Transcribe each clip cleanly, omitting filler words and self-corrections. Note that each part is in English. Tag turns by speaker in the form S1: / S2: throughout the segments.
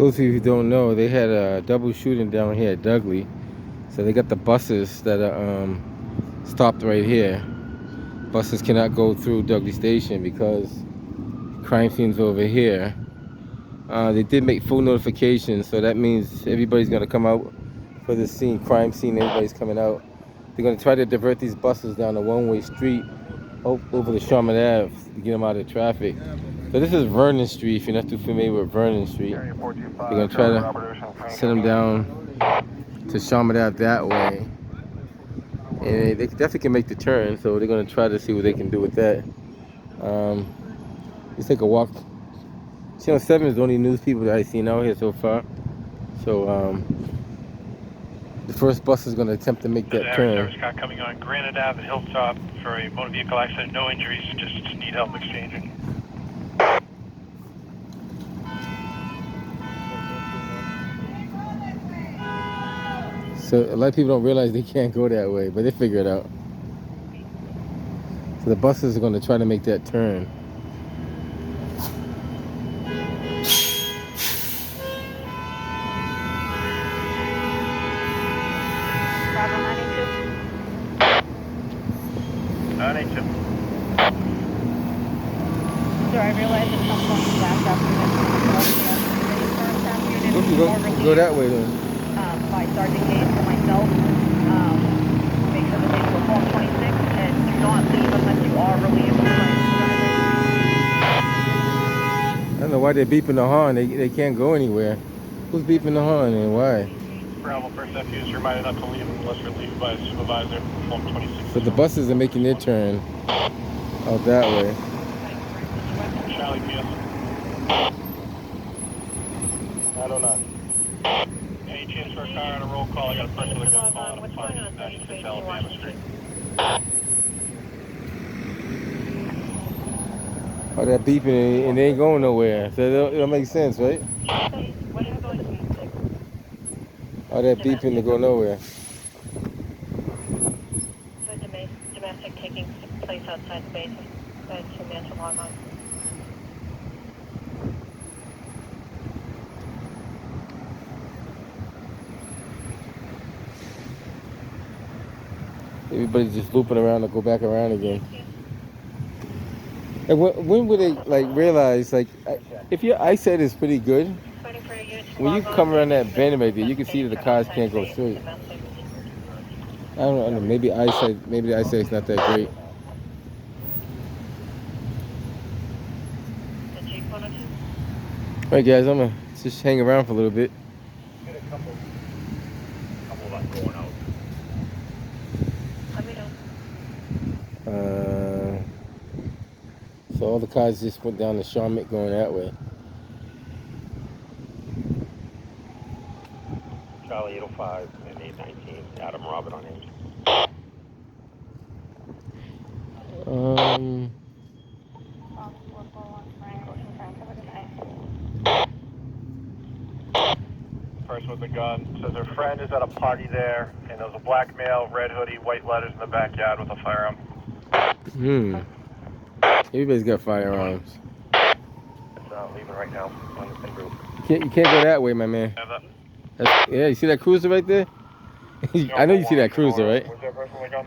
S1: Those of you who don't know, they had a double shooting down here at Dudley. So they got the buses that are stopped right here. Buses cannot go through Dudley Station because crime scene's over here. They did make full notifications, so that means everybody's gonna come out for the scene, crime scene. Everybody's coming out. They're gonna try to divert these buses down a one-way street over the Sharman Ave to get them out of traffic. So this is Vernon Street. If you're not too familiar with Vernon Street, they're gonna try to send them down to Sharman Ave that way, and they definitely can make the turn. So they're gonna try to see what they can do with that. Let's take a walk. Channel 7 is the only news people that I've seen out here so far. So the first bus is going to attempt to make that turn.
S2: Service car coming on Granite Ave at Hilltop for a motor vehicle accident. No injuries, just need help exchanging.
S1: So a lot of people don't realize they can't go that way, but they figure it out. So the buses are going to try to make that turn.
S3: So I realized at some point last afternoon,
S1: Go that way then.
S3: by Sergeant Gage for myself. Make sure that they do a form 26 and do not leave unless you are relieved.
S1: I don't know why they're beeping the horn. They can't go anywhere. Who's beeping the horn and why?
S2: Bravo, first FU is reminded not to leave unless relieved by a supervisor. Form 26.
S1: So the buses are making their turn out that way.
S2: Charlie, PS. I don't know. Any chance for a car on a roll call? I got a person with a gun calling on a 596 Alabama Street.
S1: Oh, that beeping and they ain't going nowhere. So it'll make sense, right? Oh, that beeping to go nowhere.
S3: Domestic taking place outside the base. That's your man to log on.
S1: Everybody's just looping around to go back around again. And when would they like realize if your eyesight is pretty good, when you come around that bend right there, you can see that the cars can't go straight. I don't know. Maybe the eyesight's not that great. All right, guys, I'm gonna just hang around for a little bit.
S2: Get a couple of us going out.
S3: Let me know.
S1: So all the cars just went down to Charlotte going that way.
S2: Charlie 805 and 819. Adam Robert on him. Person with the gun says her friend is at a party there, and there's a black male, red hoodie, white letters in the backyard with a firearm.
S1: Everybody's got firearms.
S2: Leaving right now on the same group.
S1: You can't go that way, my man. Yeah, you see that cruiser right there? I know you see that cruiser, right?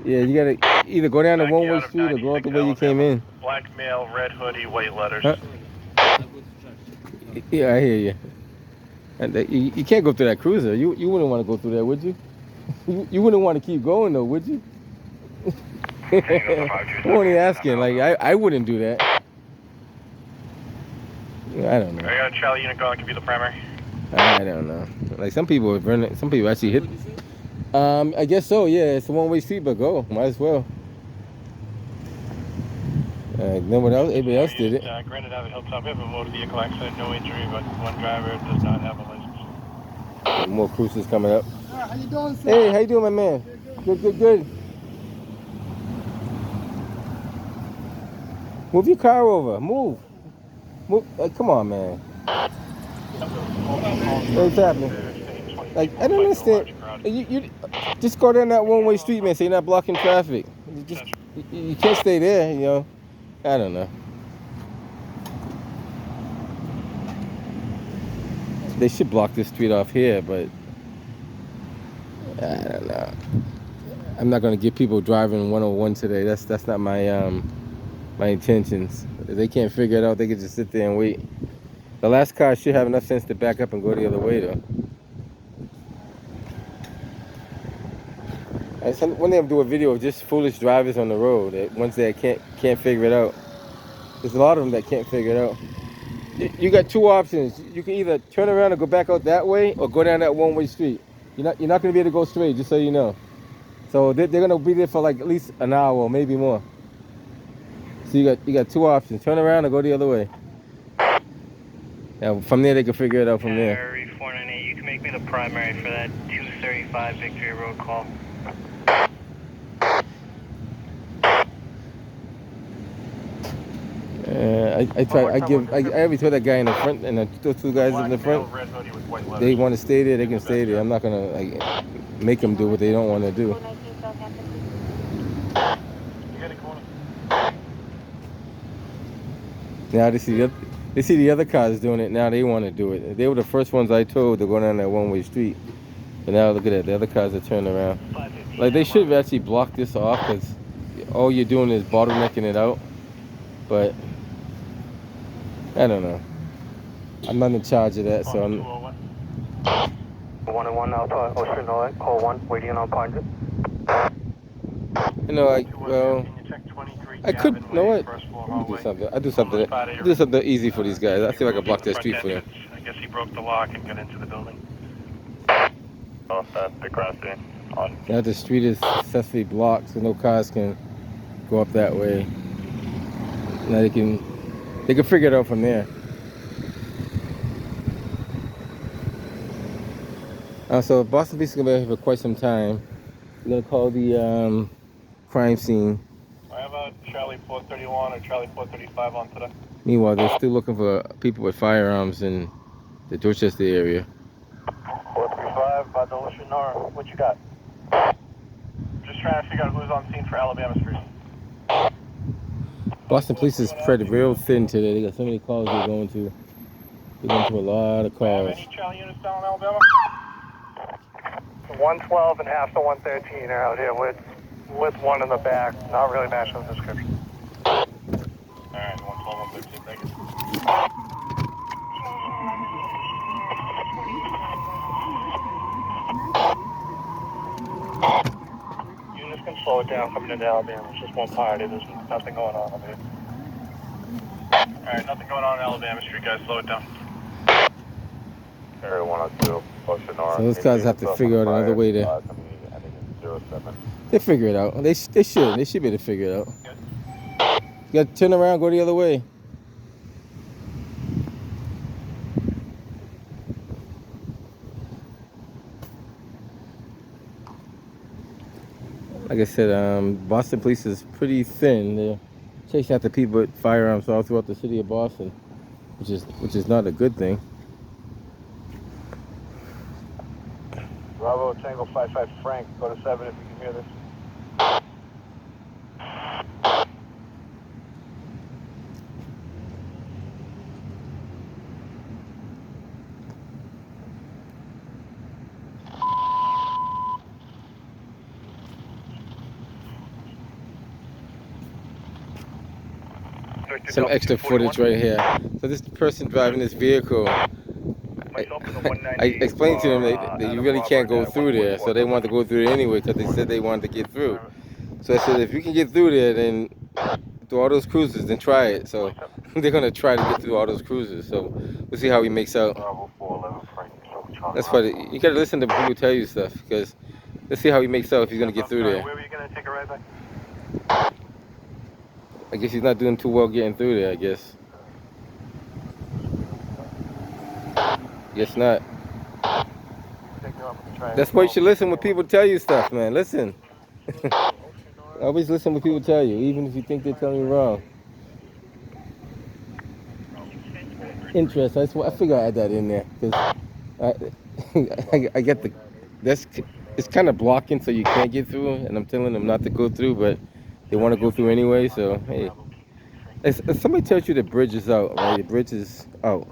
S1: Yeah, you gotta either go down the one-way street or go out the way you came in.
S2: Black male, red hoodie, white letters.
S1: Huh? Yeah, I hear you. And you can't go through that cruiser. You wouldn't want to go through there, would you? You wouldn't want to keep going though, would you? I'm only asking. Like I wouldn't do that. I don't know.
S2: I got a Charlie unit going. Can be the primary.
S1: I don't know. Like some people actually hit. I guess so. Yeah, it's a one-way street, but go. Might as well. Everybody else did it.
S2: Granted, Ave Hilltop, we have a motor vehicle accident, no injury, but one driver does not have a license.
S1: More cruisers coming up.
S4: How you doing, sir?
S1: Hey, how you doing, my man? Good. Move your car over. Move. Come on, man. What's happening? Like, I don't understand. You just go down that one-way street, man, so you're not blocking traffic. You can't stay there, you know. I don't know. They should block this street off here, but I don't know. I'm not gonna get people driving 101 today. That's not my intentions. If they can't figure it out, they can just sit there and wait. The last car should have enough sense to back up and go the other way, though. One day I'm do a video of just foolish drivers on the road. Ones that can't figure it out. There's a lot of them that can't figure it out. You got two options. You can either turn around and go back out that way, or go down that one-way street. You're not gonna be able to go straight, just so you know. So they're gonna be there for like at least an hour or maybe more. So you got two options: turn around or go the other way. Now from there they can figure it out from there.
S4: 498, you can make me the primary for that 235 Victory Road call.
S1: I already told that guy in the front, and those two guys in the front, they want to stay there, they can stay there. I'm not gonna like make them do what they don't want to do. Now they see the other cars doing it. Now they want to do it. They were the first ones I told to go down that one-way street. But now look at that, the other cars are turning around. Like they should have actually blocked this off, because all you're doing is bottlenecking it out. But I don't know. I'm not in charge of that, so I'm.
S4: 101 Alpha Ocean North, call 1, waiting on Congress.
S1: You know, I could. You know what? Let me do something. I do something easy for these guys. I see if I can block that street for them.
S2: I guess he broke the lock and got into the building. Oh, that's the crossing.
S1: Now the street is successfully blocked, so no cars can go up that way. Now they can figure it out from there. So Boston Police is gonna be here for quite some time. We're gonna call the crime scene.
S2: I have a Charlie 431 or Charlie 435 on today.
S1: Meanwhile, they're still looking for people with firearms in the Dorchester area.
S2: 435 by the Ocean North. What you got? Just trying to figure out who's on scene for Alabama Street.
S1: Boston Police is spread real thin today. They got so many calls they're going to. They're going to a lot of calls.
S2: Any Charlie units down in Alabama?
S4: 112 and half to 113 are out here with one in the back, not really matching the description.
S2: Alright, 112, 113, thank you.
S4: Units can slow it down coming into Alabama. It's just one party. There's nothing going on over here.
S2: Alright, nothing going on in Alabama Street, guys. Slow it down.
S4: Area 102, Ocean North.
S1: So those guys have to figure out another way to. They figure it out. They should. They should be able to figure it out. You got to turn around, go the other way. Like I said, Boston Police is pretty thin. They're chasing after people with firearms all throughout the city of Boston, which is not a good thing.
S2: Bravo, Tango 55 Frank, go to 7 if you can hear this.
S1: Some extra footage right here. So this person driving this vehicle, I explained to them that you really can't go through there, so they wanted to go through it anyway because they said they wanted to get through. So I said, if you can get through there, then through all those cruises, then try it. So they're gonna try to get through all those cruises. So we'll see how he makes out. That's why you gotta listen to people tell you stuff, because let's see how he makes out if he's gonna get through there.
S2: Where were you gonna take a ride back?
S1: I guess he's not doing too well getting through there, I guess. Guess not. That's why you should listen when people tell you stuff, man. Listen. Always listen when people tell you, even if you think they're telling you wrong. Interest. I figure I add that in there, because I get it's kind of blocking, so you can't get through, and I'm telling them not to go through, but they want to go through anyway. So hey, if somebody tells you the bridge is out, right? The bridge is out.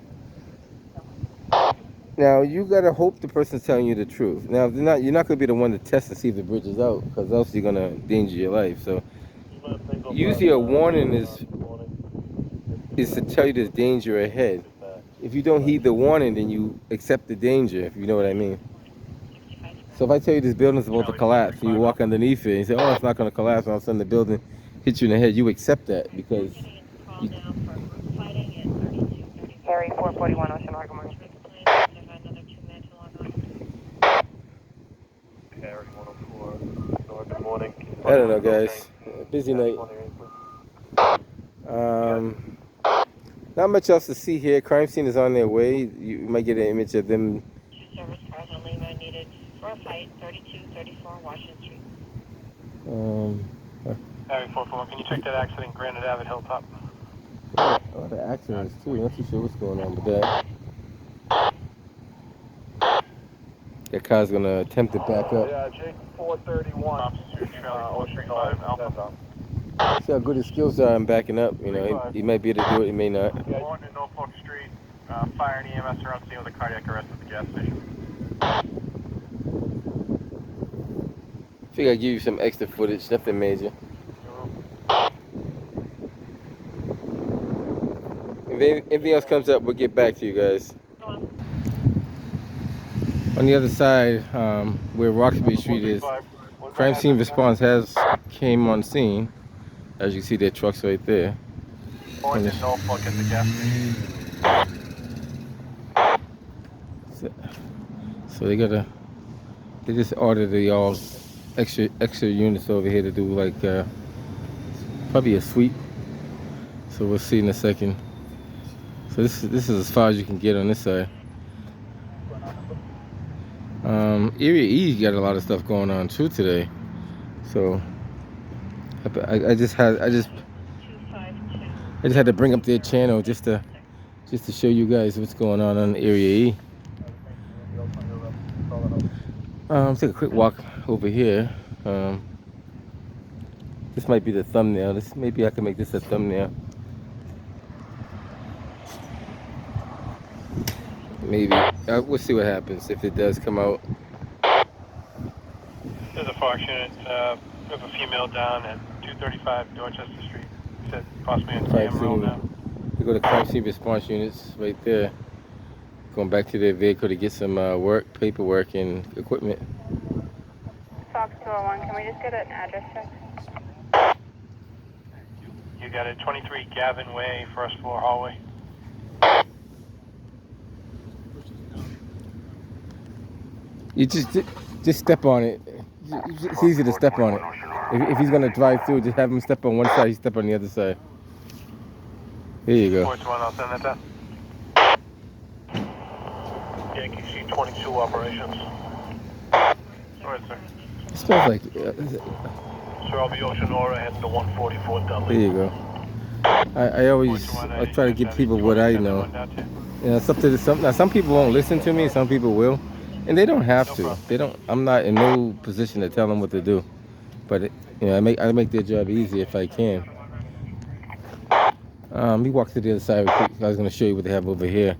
S1: Now you gotta hope the person's telling you the truth. Now if they're not, you're not gonna be the one to test to see if the bridge is out, because else you're gonna endanger your life. So usually a warning is to tell you there's danger ahead. If you don't heed the warning, then you accept the danger, if you know what I mean. So if I tell you this building's about to collapse and you walk underneath it and you say, oh, it's not gonna collapse, and all of a sudden the building hits you in the head, you accept that because you,
S3: Harry, 441 Ocean Mark, good morning.
S2: Harry 104. Good morning.
S1: I don't know, guys. Busy night. Not much else to see here. Crime scene is on their way. You might get an image of them.
S3: Service cars on Lima needed for a fight, 3234 Washington Street.
S2: Harry 441, can you check that accident, Granite Avenue Hilltop?
S1: A lot of accidents too. Not too sure what's going on with that. That car's gonna attempt to back up.
S2: Yeah, Jake 431. Ocean 5 Alpha.
S1: See how good his skills are in backing up. You know, he might be able to do it. He may not.
S2: Going to Norfolk Street. Fire and EMS are on scene with a cardiac arrest at the gas station.
S1: Figure I'd give you some extra footage. Nothing major. If anything else comes up, we'll get back to you guys. On the other side, where Roxbury Street is, crime scene response has came on scene. As you can see, their trucks right there.
S2: Going to Norfolk at the gas station.
S1: So they just ordered the all extra units over here to do like probably a sweep. So we'll see in a second. So this is as far as you can get on this side. Area E got a lot of stuff going on too today. So I just had to bring up their channel just to show you guys what's going on Area E. Take a quick walk over here. This might be the thumbnail. Maybe I can make this a thumbnail. Maybe. We'll see what happens if it does come out.
S2: There's a Fox unit. We have a female down at 235 Dorchester Street. Said possibly in
S1: Crime
S2: Sam Road
S1: scene.
S2: now.
S1: We go to crime scene response units right there. Going back to their vehicle to get some paperwork and equipment.
S3: Fox 201, can we just get an address check?
S2: You got it, 23 Gavin Way, first floor hallway.
S1: You just step on it. It's easy to step on it. If he's gonna drive through, just have him step on one side. He step on the other side. There you go.
S2: 421, I'll send that down. Yankee C-22 operations. All right, sir.
S1: It smells like.
S2: Sir, I'll be Ocean Aura heading to 144 Dudley.
S1: There you go. I try to give people what I know. You know, some people won't listen to me. Some people will, and they don't have to. They don't. I'm not in no position to tell them what to do. But you know, I make their job easy if I can. We walk to the other side real quick. I was going to show you what they have over here.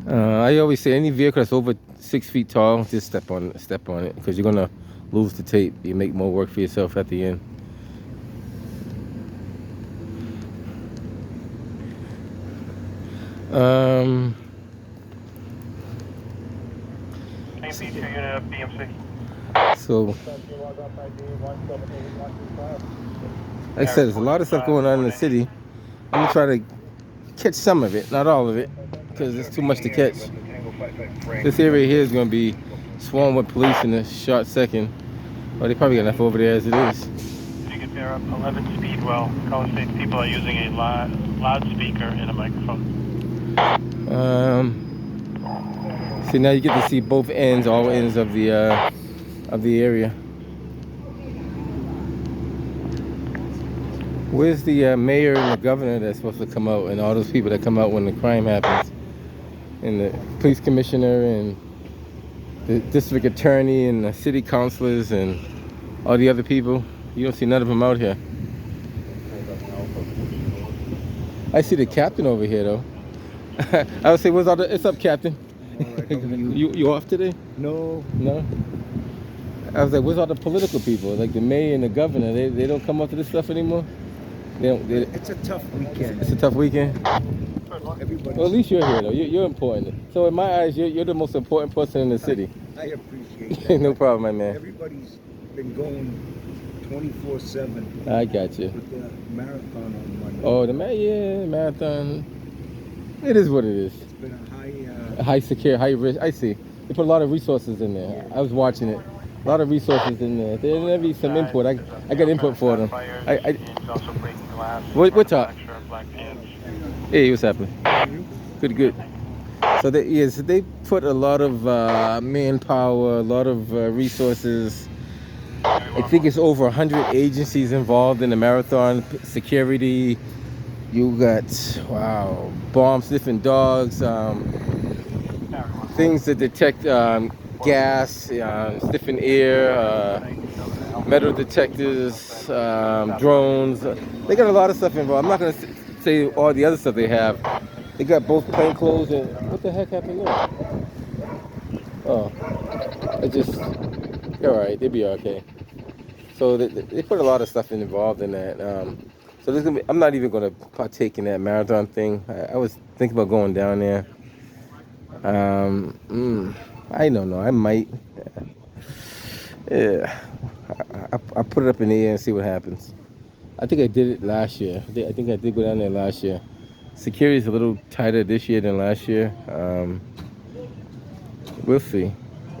S1: I always say any vehicle that's over 6 feet tall, just step on it, because you're gonna lose the tape. You make more work for yourself at the end.
S2: unit of BMC.
S1: So, like I said, there's a lot of stuff going on in the city. I'm gonna try to catch some of it, not all of it, because there's too much to catch. This area here is gonna be swarmed with police in a short second. Oh, they probably got enough over there as it is.
S2: Ticket there up 11 Speedwell. College State people are using a loudspeaker and a microphone.
S1: See, now you get to see both ends, all ends of the area. Where's the mayor and the governor that's supposed to come out, and all those people that come out when the crime happens, and the police commissioner and the district attorney and the city councilors and all the other people? You don't see none of them out here. I see the captain over here though. I would say, what's all the? It's up, Captain.
S5: All right, how are you?
S1: You off today?
S5: No,
S1: No. I was like, where's all the political people? Like the mayor and the governor. They don't come up to this stuff anymore. They don't.
S5: it's a tough weekend.
S1: It's a tough weekend.
S5: Everybody's.
S1: Well, at least you're here though. You're important. So in my eyes, you're the most important person in the city.
S5: I appreciate that.
S1: No problem, my man.
S5: Everybody's been going 24/7
S1: I got you.
S5: with the marathon on Monday.
S1: Oh, marathon. It is what it is.
S5: It's been a high.
S1: High secure, high risk. I see. They put a lot of resources in there. I was watching it. A lot of resources in there. There'll be some input. I got input for them. What's up? Hey, what's happening? Good. So they put a lot of manpower, a lot of resources. I think it's over 100 agencies involved in the marathon. Security. You got bomb sniffing dogs, things that detect gas, sniffing air, metal detectors, drones. They got a lot of stuff involved. I'm not gonna say all the other stuff they have. They got both plainclothes and what the heck happened there? Oh, they're all right. They'll be okay. So they put a lot of stuff involved in that. So there's gonna be, I'm not even gonna partake in that marathon thing. I was thinking about going down there. I don't know. I might. Yeah. I put it up in the air and see what happens. I think I did it last year. I think I did go down there last year. Security is a little tighter this year than last year. We'll see.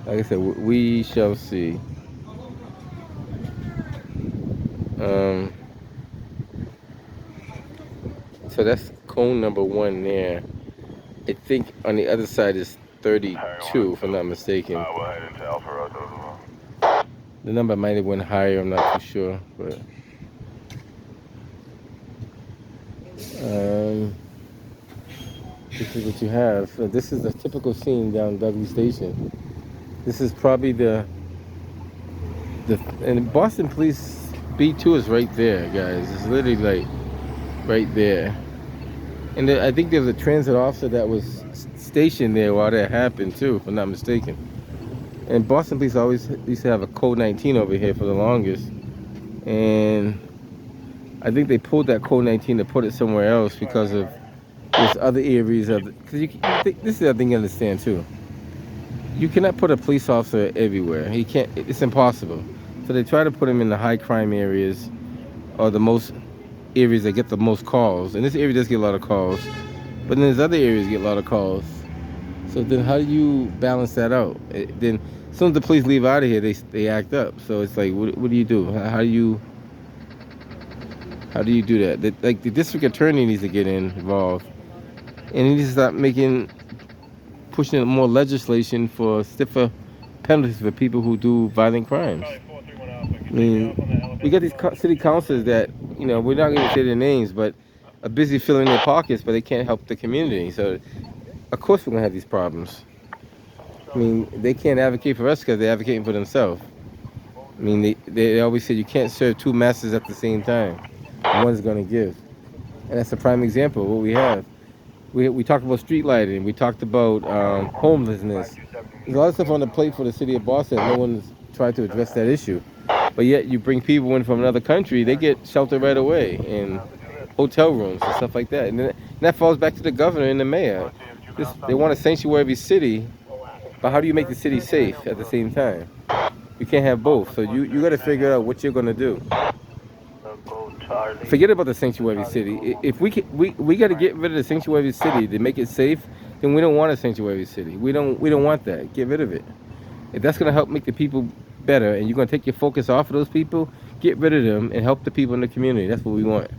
S1: Like I said, we shall see. So that's cone number 1 there. I think on the other side is 32, if I'm not mistaken.
S2: We'll head into Alpha Road as well.
S1: The number might have went higher, I'm not too sure, but this is what you have. So this is a typical scene down Dudley Station. This is probably and Boston Police B2 is right there, guys. It's literally like right there. And I think there was a transit officer that was stationed there while that happened too, if I'm not mistaken. And Boston Police always used to have a code 19 over here for the longest. And I think they pulled that code 19 to put it somewhere else because of there's other areas of because this is the other thing you understand too. You cannot put a police officer everywhere. He can't. It's impossible. So they try to put him in the high crime areas or the most areas that get the most calls. And this area does get a lot of calls, but then there's other areas that get a lot of calls. So then how do you balance that out? Then as soon as the police leave out of here, they act up. So it's like, what do you do? How do you do that? Like the district attorney needs to get involved, and he needs to start pushing more legislation for stiffer penalties for people who do violent crimes. I mean, we got these city councilors that, we're not going to say their names, but are busy filling their pockets, but they can't help the community. So, of course, we're going to have these problems. I mean, they can't advocate for us because they're advocating for themselves. I mean, they always say you can't serve 2 masters at the same time. One's going to give. And that's a prime example of what we have. We talked about street lighting. We talked about homelessness. There's a lot of stuff on the plate for the city of Boston. No one's tried to address that issue. But yet you bring people in from another country, they get shelter right away in hotel rooms and stuff like that. And that falls back to the governor and the mayor. They want a sanctuary city, but how do you make the city safe at the same time? You can't have both. So you got to figure out what you're going to do. Forget about the sanctuary city. If we got to get rid of the sanctuary city to make it safe, then we don't want a sanctuary city. We don't want that. Get rid of it. If that's going to help make the people better, and you're going to take your focus off of those people, get rid of them and help the people in the community. That's what we want.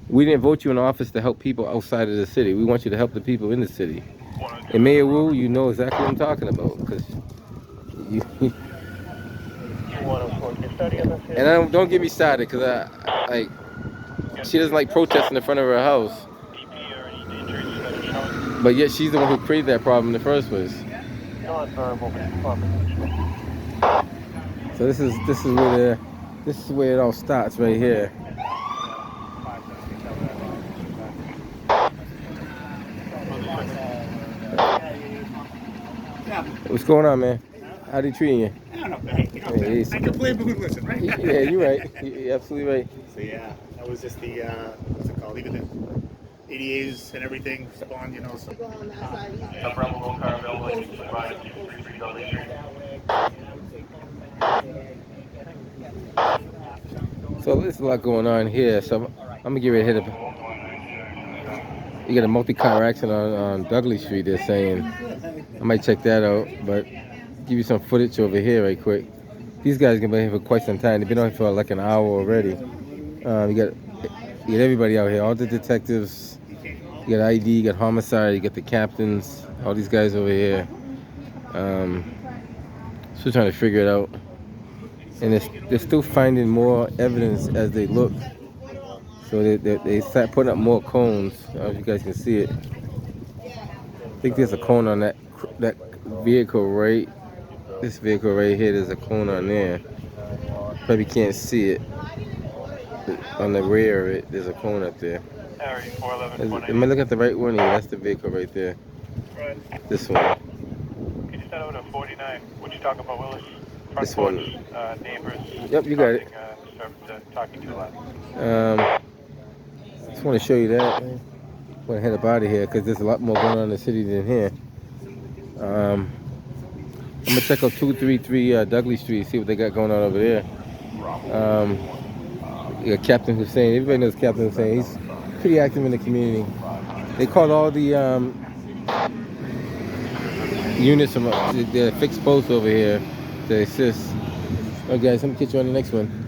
S1: We didn't vote you in office to help people outside of the city. We want you to help the people in the city. And Mayor Wu, you know exactly what I'm talking about, because and don't get me started, because she doesn't like protesting in front of her house. But yet she's the one who created that problem in the first place. So this is where it all starts right here. What's going on, man? How they treating you?
S6: I don't know, hey, you know,
S1: Yeah, he's-
S6: I can play but good listen, right?
S1: Yeah, you're right. You're absolutely right.
S6: So yeah, that was just the what's it called? Even the ADAs and everything spawned, you know. So
S2: Have Rebel car available, you can provide 233 Dudley Street.
S1: So there's a lot going on here. So I'm gonna get ready to hit up. You got a multi-car accident on Dudley Street. They're saying I might check that out, but give you some footage over here right quick. These guys have been here for quite some time. They've been on here for like an hour already. You got everybody out here, all the detectives. You got ID, you got homicide, you got the captains, all these guys over here. Still trying to figure it out. And they're still finding more evidence as they look. So they start putting up more cones. I don't know if you guys can see it. I think there's a cone on that vehicle right. This vehicle right here, there's a cone on there. Probably can't see it. On the rear of it, there's a cone up there.
S2: Area 411.
S1: Am I looking at the right one? Yeah, that's the vehicle right there. This one.
S2: Can you send over to 49? What you talking about, Willis? Front
S1: This one.
S2: porch, neighbors.
S1: Yep, you got it.
S2: Talking too loud.
S1: Just want to show you that. Want to head up out of here because there's a lot more going on in the city than here. I'm gonna check out 233 Dudley Street, see what they got going on over there. You got Captain Hussein. Everybody knows Captain Hussein. He's pretty active in the community. They called all the units from the fixed posts over here to assist. All right, guys, I'm gonna catch you on the next one.